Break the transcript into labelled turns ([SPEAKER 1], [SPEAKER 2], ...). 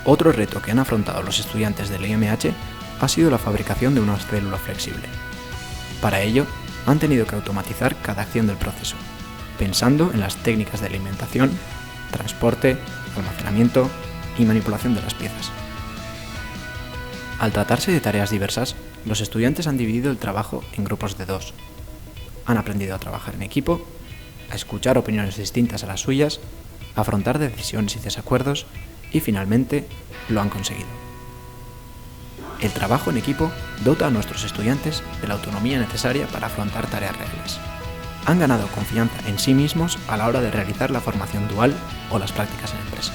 [SPEAKER 1] Otro reto que han afrontado los estudiantes del IMH ha sido la fabricación de una célula flexible. Para ello, han tenido que automatizar cada acción del proceso, pensando en las técnicas de alimentación, transporte, almacenamiento y manipulación de las piezas. Al tratarse de tareas diversas, los estudiantes han dividido el trabajo en grupos de 2. Han aprendido a trabajar en equipo, a escuchar opiniones distintas a las suyas, a afrontar decisiones y desacuerdos y finalmente lo han conseguido. El trabajo en equipo dota a nuestros estudiantes de la autonomía necesaria para afrontar tareas reales. Han ganado confianza en sí mismos a la hora de realizar la formación dual o las prácticas en empresa.